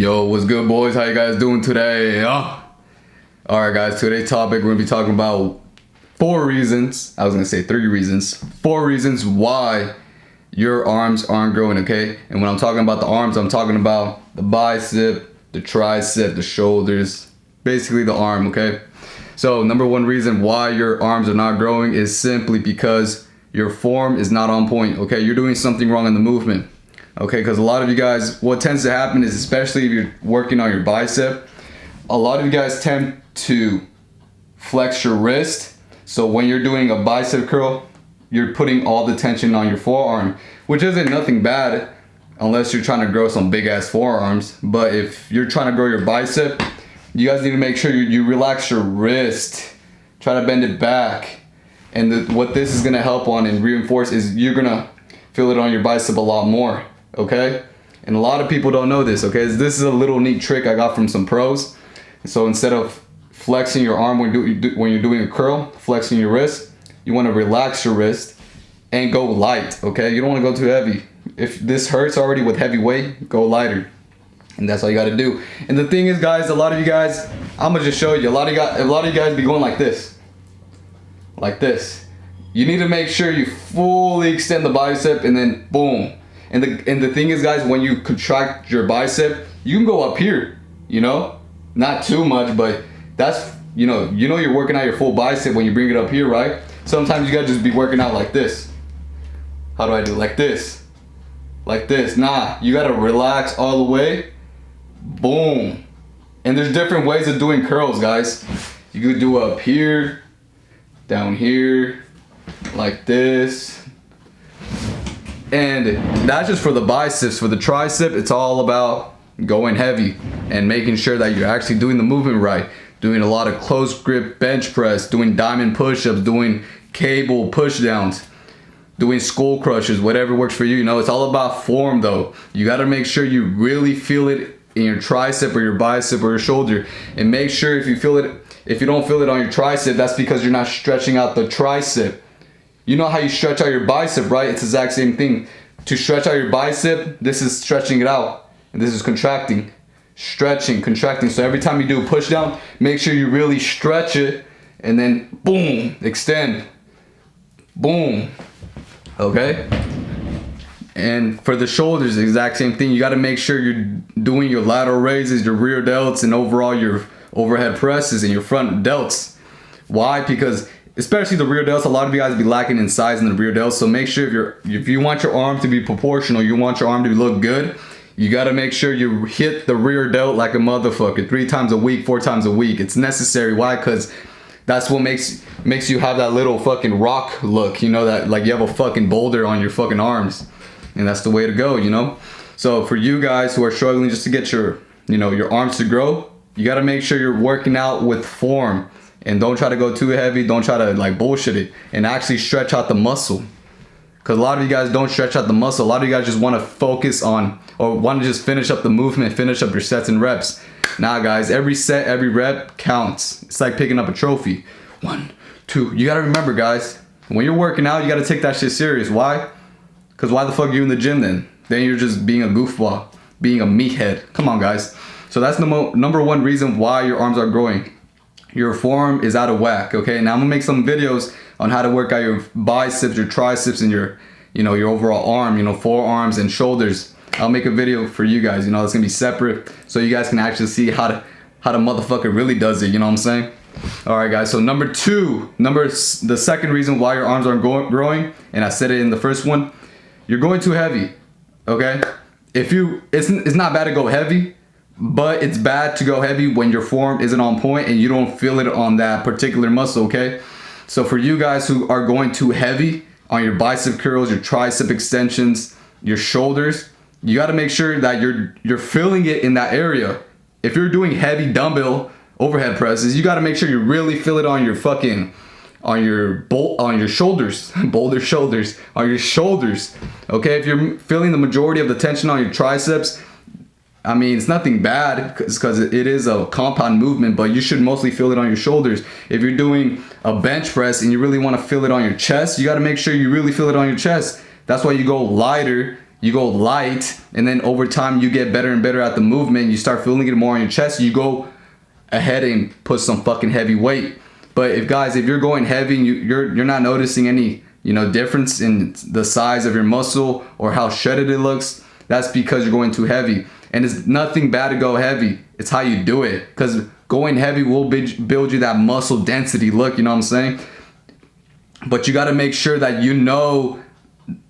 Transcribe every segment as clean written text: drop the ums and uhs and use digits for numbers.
Yo, what's good, boys? How you guys doing today? Alright guys, today's topic we're gonna be talking about 4 reasons. I was gonna say 3 reasons. 4 reasons why your arms aren't growing, okay? And when I'm talking about the arms, I'm talking about the bicep, the tricep, the shoulders, basically the arm, okay? So number 1 reason why your arms are not growing is simply because your form is not on point, okay? You're doing something wrong in the movement. Okay, because a lot of you guys, what tends to happen is, especially if you're working on your bicep, a lot of you guys tend to flex your wrist. So when you're doing a bicep curl, you're putting all the tension on your forearm, which isn't nothing bad unless you're trying to grow some big ass forearms. But if you're trying to grow your bicep, you guys need to make sure you relax your wrist, try to bend it back. And what this is gonna help on and reinforce is you're gonna feel it on your bicep a lot more. Okay, and a lot of people don't know this. Okay, this is a little neat trick I got from some pros. So instead of flexing your arm when you're doing a curl, flexing your wrist, you want to relax your wrist and go light. Okay, you don't want to go too heavy. If this hurts already with heavy weight, go lighter, and that's all you got to do. And the thing is, guys, a lot of you guys, I'm gonna just show you. A lot of you guys be going like this, like this. You need to make sure you fully extend the bicep, and then boom. And the thing is, guys, when you contract your bicep, you can go up here, you know, not too much, but that's, you know you're working out your full bicep when you bring it up here, right? Sometimes you gotta just be working out like this. How do I do? Like this, like this. Nah, you gotta relax all the way. Boom. And there's different ways of doing curls, guys. You could do up here, down here, like this. And that's just for the biceps. For the tricep, it's all about going heavy and making sure that you're actually doing the movement right. Doing a lot of close grip bench press, doing diamond push-ups, doing cable push downs, doing skull crushes, whatever works for you. You know, it's all about form though. You got to make sure you really feel it in your tricep or your bicep or your shoulder. And make sure if you don't feel it on your tricep, that's because you're not stretching out the tricep. You know how you stretch out your bicep, right? It's the exact same thing. To stretch out your bicep, this is stretching it out. And this is contracting. Stretching, contracting. So every time you do a push down, make sure you really stretch it. And then, boom, extend. Boom. Okay? And for the shoulders, the exact same thing. You got to make sure you're doing your lateral raises, your rear delts, and overall your overhead presses and your front delts. Why? Because especially the rear delts, a lot of you guys be lacking in size in the rear delts. So make sure if you want your arm to be proportional, you want your arm to look good, you got to make sure you hit the rear delt like a motherfucker 3 times a week, 4 times a week. It's necessary. Why? Because that's what makes you have that little fucking rock look, you know, that like you have a fucking boulder on your fucking arms. And that's the way to go, you know. So for you guys who are struggling just to get your arms to grow, you got to make sure you're working out with form. And don't try to go too heavy. Don't try to like bullshit it. And actually stretch out the muscle. Because a lot of you guys don't stretch out the muscle. A lot of you guys just want to focus on or want to just finish up the movement, finish up your sets and reps. Nah, guys, every set, every rep counts. It's like picking up a trophy. 1, 2. You got to remember, guys, when you're working out, you got to take that shit serious. Why? Because why the fuck are you in the gym then? Then you're just being a goofball, being a meathead. Come on, guys. So that's the number 1 reason why your arms are growing. Your form is out of whack. Okay, now I'm gonna make some videos on how to work out your biceps, your triceps, and your overall arm, forearms and shoulders. I'll make a video for you guys, it's gonna be separate so you guys can actually see how the motherfucker really does it, you know what I'm saying? All right, guys, so the second reason why your arms aren't growing, and I said it in the first one, you're going too heavy. Okay, it's not bad to go heavy, but it's bad to go heavy when your form isn't on point and you don't feel it on that particular muscle, okay? So for you guys who are going too heavy on your bicep curls, your tricep extensions, your shoulders, you got to make sure that you're feeling it in that area. If you're doing heavy dumbbell overhead presses, you got to make sure you really feel it on your shoulders, boulder shoulders, on your shoulders, okay? If you're feeling the majority of the tension on your triceps, I mean, it's nothing bad because it is a compound movement, but you should mostly feel it on your shoulders. If you're doing a bench press and you really want to feel it on your chest, you got to make sure you really feel it on your chest. That's why you go lighter you go light, and then over time you get better and better at the movement. You start feeling it more on your chest. You go ahead and put some fucking heavy weight. But if you're going heavy and you're not noticing any difference in the size of your muscle or how shredded it looks, that's because you're going too heavy. And it's nothing bad to go heavy. It's how you do it. Because going heavy will build you that muscle density look. You know what I'm saying? But you got to make sure that you know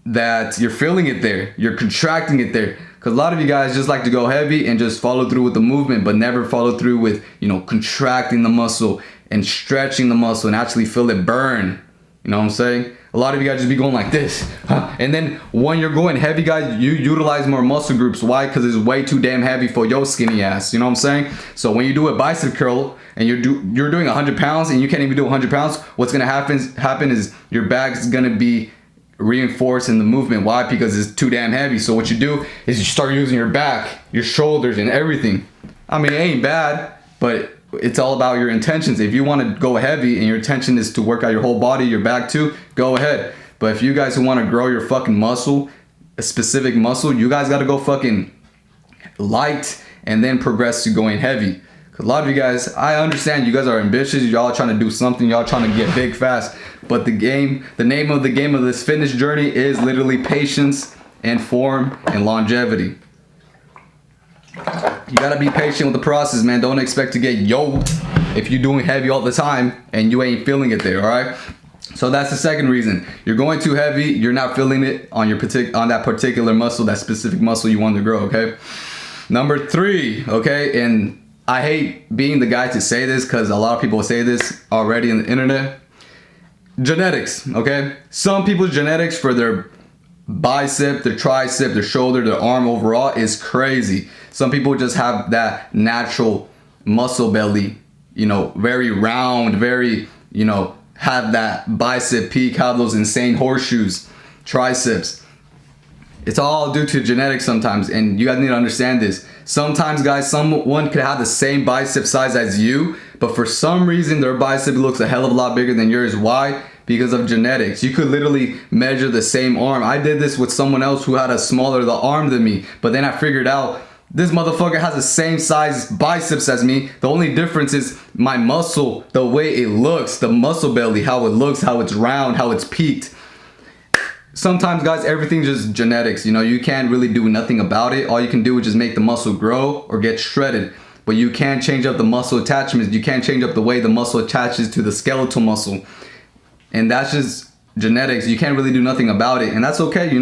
that you're feeling it there. You're contracting it there. Because a lot of you guys just like to go heavy and just follow through with the movement, but never follow through with, contracting the muscle and stretching the muscle and actually feel it burn. You know what I'm saying? A lot of you guys just be going like this. And then when you're going heavy, guys, you utilize more muscle groups. Why? Because it's way too damn heavy for your skinny ass. You know what I'm saying? So when you do a bicep curl and you're doing 100 pounds and you can't even do 100 pounds, what's going to happen is your back's going to be reinforced in the movement. Why? Because it's too damn heavy. So what you do is you start using your back, your shoulders, and everything. I mean, it ain't bad, but it's all about your intentions. If you want to go heavy and your intention is to work out your whole body, your back too, go ahead. But if you guys who want to grow your fucking muscle, a specific muscle, you guys got to go fucking light and then progress to going heavy. Because a lot of you guys, I understand you guys are ambitious. Y'all trying to do something. Y'all trying to get big fast. But the name of the game of this fitness journey is literally patience and form and longevity. You gotta be patient with the process, man. Don't expect to get yoked if you're doing heavy all the time and you ain't feeling it there, all right? So that's the second reason. You're going too heavy. You're not feeling it on that particular muscle, that specific muscle you want to grow, okay? Number 3, okay? And I hate being the guy to say this because a lot of people say this already on the internet. Genetics, okay? Some people's genetics for their bicep, their tricep, their shoulder, their arm overall is crazy. Some people just have that natural muscle belly, very round, very, have that bicep peak, have those insane horseshoes, triceps. It's all due to genetics sometimes, and you guys need to understand this. Sometimes, guys, someone could have the same bicep size as you, but for some reason their bicep looks a hell of a lot bigger than yours. Why? Because of genetics. You could literally measure the same arm. I did this with someone else who had a smaller the arm than me, but then I figured out this motherfucker has the same size biceps as me. The only difference is my muscle, the way it looks, the muscle belly, how it looks, how it's round, how it's peaked. Sometimes, guys, everything's just genetics. You can't really do nothing about it. All you can do is just make the muscle grow or get shredded. But you can't change up the muscle attachments. You can't change up the way the muscle attaches to the skeletal muscle. And that's just genetics. You can't really do nothing about it. And that's okay,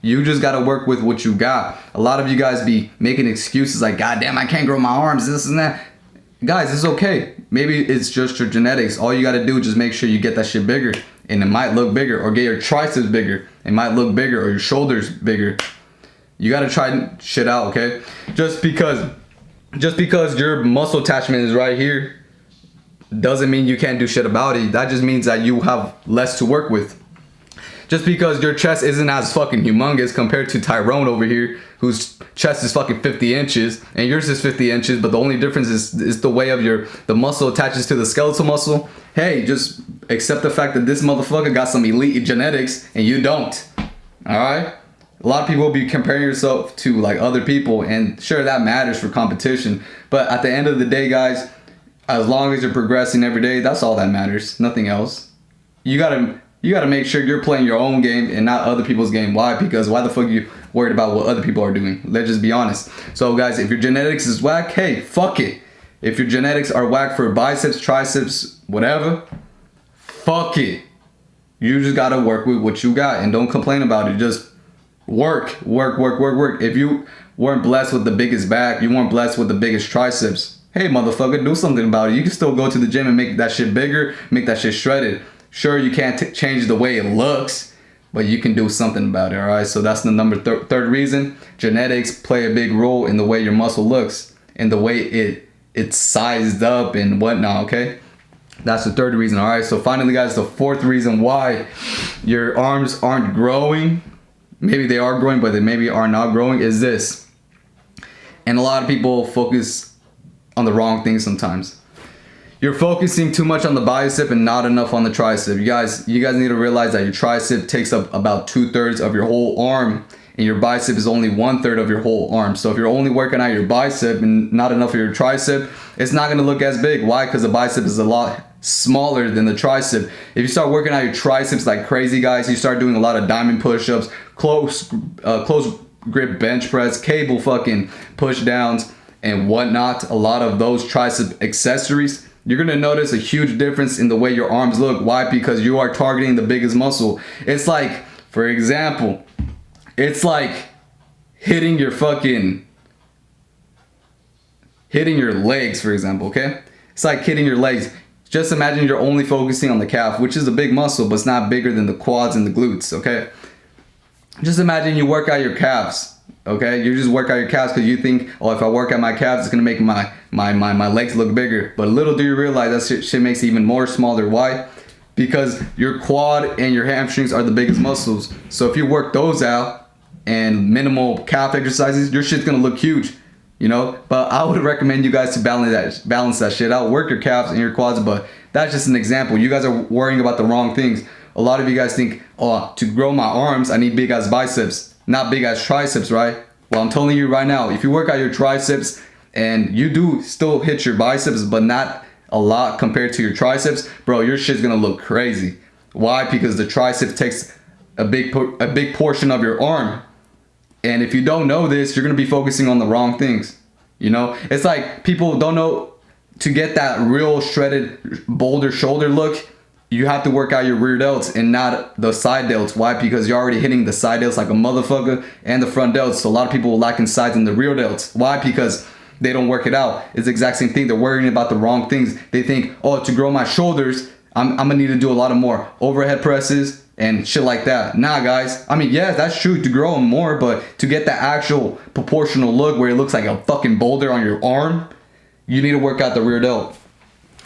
You just got to work with what you got. A lot of you guys be making excuses like, God damn, I can't grow my arms, this and that. Guys, it's okay. Maybe it's just your genetics. All you got to do is just make sure you get that shit bigger. And it might look bigger. Or get your triceps bigger. It might look bigger. Or your shoulders bigger. You got to try shit out, okay? Just because your muscle attachment is right here doesn't mean you can't do shit about it. That just means that you have less to work with. Just because your chest isn't as fucking humongous compared to Tyrone over here, whose chest is fucking 50 inches, and yours is 50 inches, but the only difference is the way of the muscle attaches to the skeletal muscle. Hey, just accept the fact that this motherfucker got some elite genetics and you don't. Alright? A lot of people will be comparing yourself to like other people, and sure, that matters for competition. But at the end of the day, guys, as long as you're progressing every day, that's all that matters. Nothing else. You gotta make sure you're playing your own game and not other people's game. Why? Because why the fuck are you worried about what other people are doing? Let's just be honest. So guys, if your genetics is whack, hey, fuck it. If your genetics are whack for biceps, triceps, whatever, fuck it. You just gotta work with what you got and don't complain about it. Just work. If you weren't blessed with the biggest back, you weren't blessed with the biggest triceps, hey motherfucker, do something about it. You can still go to the gym and make that shit bigger, make that shit shredded. Sure, you can't change the way it looks, but you can do something about it, all right? So that's the third reason. Genetics play a big role in the way your muscle looks and the way it's sized up and whatnot, okay? That's the third reason, all right? So finally, guys, the fourth reason why your arms aren't growing, maybe they are growing, but they maybe are not growing, is this. And a lot of people focus on the wrong things sometimes. You're focusing too much on the bicep and not enough on the tricep. You guys need to realize that your tricep takes up about 2/3 of your whole arm, and your bicep is only 1/3 of your whole arm. So if you're only working out your bicep and not enough of your tricep, it's not gonna look as big. Why? Because the bicep is a lot smaller than the tricep. If you start working out your triceps like crazy, guys, you start doing a lot of diamond push-ups, close grip bench press, cable fucking push downs and whatnot, a lot of those tricep accessories, you're gonna notice a huge difference in the way your arms look. Why? Because you are targeting the biggest muscle. It's like, for example, it's like hitting your legs, for example, okay? It's like hitting your legs. Just imagine you're only focusing on the calf, which is a big muscle, but it's not bigger than the quads and the glutes, okay? Just imagine you work out your calves, okay? You just work out your calves because you think, oh, if I work out my calves, it's gonna make my legs look bigger. But little do you realize that shit makes it even more smaller. Why? Because your quad and your hamstrings are the biggest muscles. So if you work those out and minimal calf exercises, your shit's gonna look huge, you know? But I would recommend you guys to balance that shit out. Work your calves and your quads, but that's just an example. You guys are worrying about the wrong things. A lot of you guys think, oh, to grow my arms, I need big ass biceps, not big ass triceps, right? Well, I'm telling you right now, if you work out your triceps and you do still hit your biceps, but not a lot compared to your triceps, bro, your shit's gonna look crazy. Why? Because the tricep takes a big portion of your arm. And if you don't know this, you're gonna be focusing on the wrong things. You know, it's like people don't know to get that real shredded boulder shoulder look. You have to work out your rear delts and not the side delts. Why? Because you're already hitting the side delts like a motherfucker and the front delts. So a lot of people lack in size in the rear delts. Why? Because they don't work it out. It's the exact same thing. They're worrying about the wrong things. They think, oh, to grow my shoulders, I'm gonna need to do a lot of more overhead presses and shit like that. Nah, guys. I mean, yeah, that's true to grow them more, but to get the actual proportional look where it looks like a fucking boulder on your arm, you need to work out the rear delt.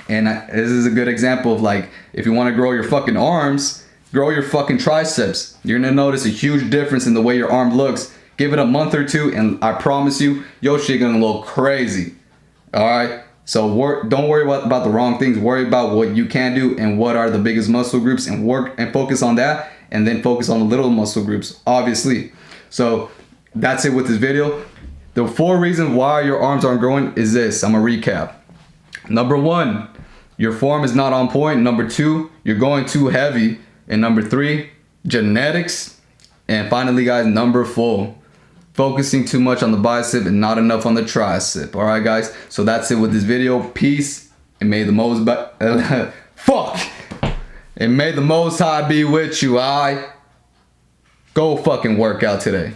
And this is a good example of, like, if you want to grow your fucking arms, grow your fucking triceps. You're gonna notice a huge difference in the way your arm looks. Give it a month or two, and I promise you, your shit gonna look crazy. All right. So don't worry about the wrong things. Worry about what you can do and what are the biggest muscle groups, and work and focus on that, and then focus on the little muscle groups, obviously. So that's it with this video. The 4 reasons why your arms aren't growing is this. I'm gonna recap. Number 1, your form is not on point. Number 2, you're going too heavy. And number 3, genetics. And finally, guys, number 4, focusing too much on the bicep and not enough on the tricep. All right, guys. So that's it with this video. Peace, and may the most fuck. And may the Most High be with you. All right. Go fucking work out today.